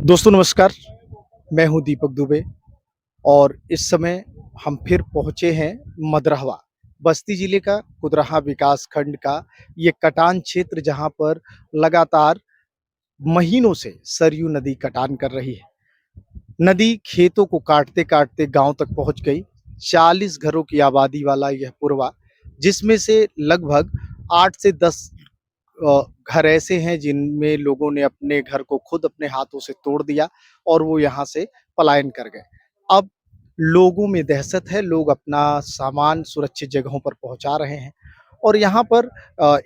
दोस्तों नमस्कार, मैं हूं दीपक दुबे और इस समय हम फिर पहुंचे हैं मदरहवा, बस्ती जिले का कुदरहा विकास खंड का ये कटान क्षेत्र जहां पर लगातार महीनों से सरयू नदी कटान कर रही है। नदी खेतों को काटते-काटते गांव तक पहुंच गई। 40 घरों की आबादी वाला यह पुरवा, जिसमें से लगभग 8 से 10 घर ऐसे हैं जिनमें लोगों ने अपने घर को खुद अपने हाथों से तोड़ दिया और वो यहाँ से पलायन कर गए। अब लोगों में दहशत है, लोग अपना सामान सुरक्षित जगहों पर पहुँचा रहे हैं और यहाँ पर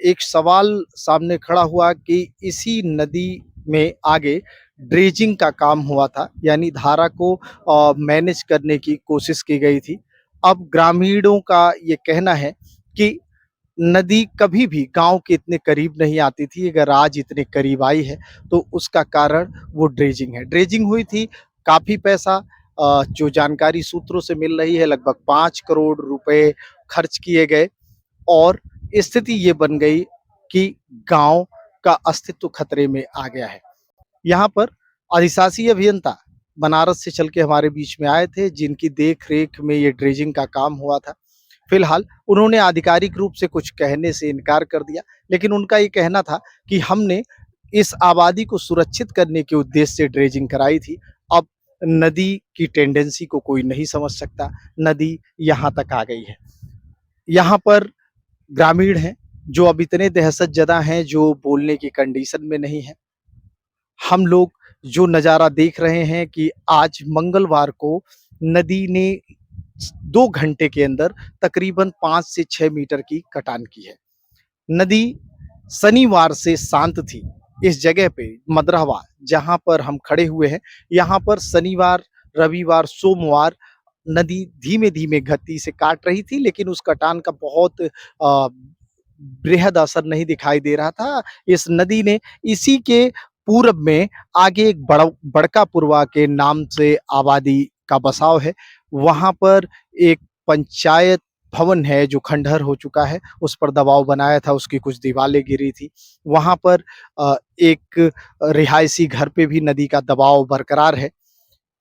एक सवाल सामने खड़ा हुआ कि इसी नदी में आगे ड्रेजिंग का काम हुआ था, यानी धारा को मैनेज करने की कोशिश की गई थी। अब ग्रामीणों का ये कहना है कि नदी कभी भी गाँव के इतने करीब नहीं आती थी, अगर आज इतने करीब आई है, तो उसका कारण वो ड्रेजिंग है। ड्रेजिंग हुई थी, काफ़ी पैसा जो जानकारी सूत्रों से मिल रही है लगभग 5 करोड़ रुपए खर्च किए गए और स्थिति ये बन गई कि गाँव का अस्तित्व खतरे में आ गया है। यहाँ पर अधिशासी अभियंता बनारस से चल के हमारे बीच में आए थे, जिनकी देख-रेख में ये ड्रेजिंग का काम हुआ था। फिलहाल उन्होंने आधिकारिक रूप से कुछ कहने से इनकार कर दिया, लेकिन उनका ये कहना था कि हमने इस आबादी को सुरक्षित करने के उद्देश्य से ड्रेजिंग कराई थी। अब नदी की टेंडेंसी को कोई नहीं समझ सकता, नदी यहाँ तक आ गई है। यहाँ पर ग्रामीण हैं, जो अब इतने दहशतज़दा हैं, जो बोलने की कंडीशन में नहीं है। हम लोग जो नज़ारा देख रहे हैं कि आज मंगलवार को नदी ने 2 घंटे के अंदर तकरीबन 5 से 6 मीटर की कटान की है। नदी शनिवार से शांत थी। इस जगह पे मदरहवा जहाँ पर हम खड़े हुए हैं, यहाँ पर शनिवार, रविवार, सोमवार नदी धीमे-धीमे गति से काट रही थी, लेकिन उस कटान का बहुत बृहद असर नहीं दिखाई दे रहा था। इस नदी ने इसी के पूरब में आगे एक बड़का पुरवा के नाम से आबादी का बसाव है। वहाँ पर एक पंचायत भवन है जो खंडहर हो चुका है, उस पर दबाव बनाया था, उसकी कुछ दीवारें गिरी थी। वहाँ पर एक रिहायशी घर पे भी नदी का दबाव बरकरार है।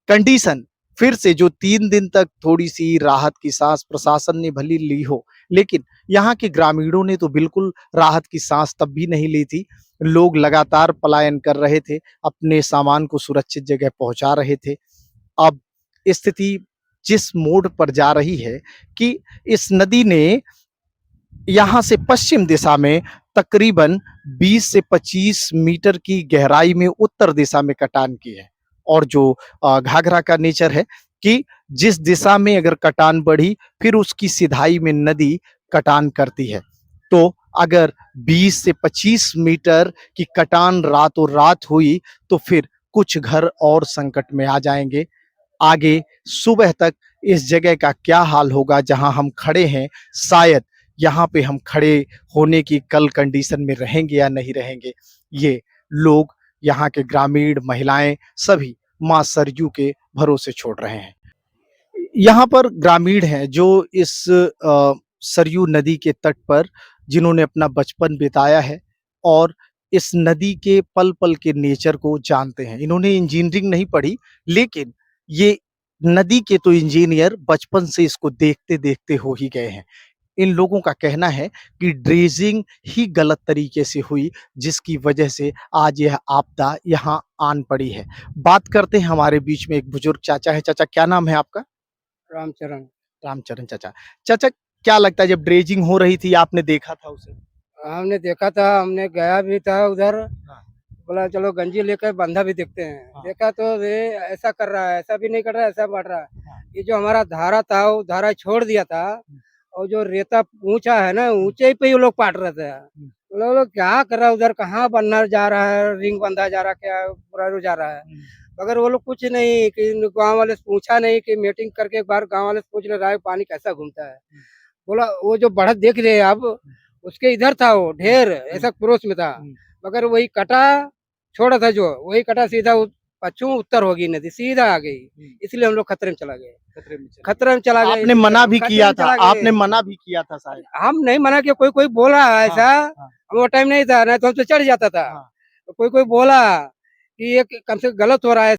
कंडीशन फिर से जो 3 दिन तक थोड़ी-सी राहत की साँस प्रशासन ने भली ली हो, लेकिन यहाँ के ग्रामीणों ने तो बिल्कुल राहत की साँस तब भी नहीं ली थी। लोग लगातार पलायन कर रहे थे, अपने सामान को सुरक्षित जगह पहुँचा रहे थे। अब स्थिति जिस मोड़ पर जा रही है कि इस नदी ने यहाँ से पश्चिम दिशा में तकरीबन 20 से 25 मीटर की गहराई में उत्तर दिशा में कटान की है और जो घाघरा का नेचर है कि जिस दिशा में अगर कटान बढ़ी फिर उसकी सिधाई में नदी कटान करती है। तो अगर 20 से 25 मीटर की कटान रातों रात हुई तो फिर कुछ घर और संकट में आ जाएंगे। आगे सुबह तक इस जगह का क्या हाल होगा जहां हम खड़े हैं, शायद यहाँ पे हम खड़े होने की कल कंडीशन में रहेंगे या नहीं रहेंगे, ये लोग यहाँ के ग्रामीण महिलाएं सभी माँ सरयू के भरोसे छोड़ रहे हैं। यहाँ पर ग्रामीण हैं जो इस सरयू नदी के तट पर जिन्होंने अपना बचपन बिताया है और इस नदी के पल-पल के नेचर को जानते हैं। इन्होंने इंजीनियरिंग नहीं पढ़ी, लेकिन ये नदी के तो इंजीनियर बचपन से इसको देखते-देखते हो ही गए हैं। इन लोगों का कहना है कि ड्रेजिंग ही गलत तरीके से हुई, जिसकी वजह से आज यह आपदा यहाँ आन पड़ी है। बात करते हैं, हमारे बीच में एक बुजुर्ग चाचा है। चाचा, क्या नाम है आपका? रामचरण। रामचरण चाचा। चाचा, क्या लगता है जब ड्रेजिंग हो रही थी आपने देखा था उसे? हमने देखा था, हमने गया भी था उधर, हाँ, बोला चलो गंजी लेकर बंधा भी देखते हैं। हाँ, देखा तो ये ऐसा कर रहा है, ऐसा भी नहीं कर रहा है, ऐसा बढ़ रहा है। हाँ। ये जो हमारा धारा था, वो धारा छोड़ दिया था हुँ, और जो रेता ऊँचा है ना, हुँ, ऊँचे पे ये लोग पाट रहे थे। हुँ, लोग क्या कर रहा है उधर, कहाँ बनना जा रहा है, रिंग बंधा जा रहा है, क्या पूरा जा रहा है। हुँ, मगर वो लोग कुछ नहीं कि गाँव वाले से पूछा नहीं कि मीटिंग करके एक बार गाँव वाले से पूछ ले रहा है पानी कैसा घूमता है। हुँ, बोला वो जो बढ़त देख रहे हैं आप, उसके इधर था वो हुँ, ढेर हुँ, ऐसा क्रोस में था, हुँ, मगर वही कटा छोड़ा था जो वही कटा सीधा पश्चिम उत्तर होगी नदी सीधा आ गई। हुँ। इसलिए हम लोग खतरे में चला गए, खतरे में चले खतरे में चला गए। गए आपने इसलिए मना हम भी खतरे किया में था, चला गए। आपने मना भी किया था शायद। हम नहीं मना किया, कोई कोई बोला हाँ, ऐसा, हाँ, हम वो टाइम नहीं था, नहीं तो हमसे चढ़ जाता था। हाँ, तो कोई कोई बोला कि ये कम से कम गलत हो रहा है।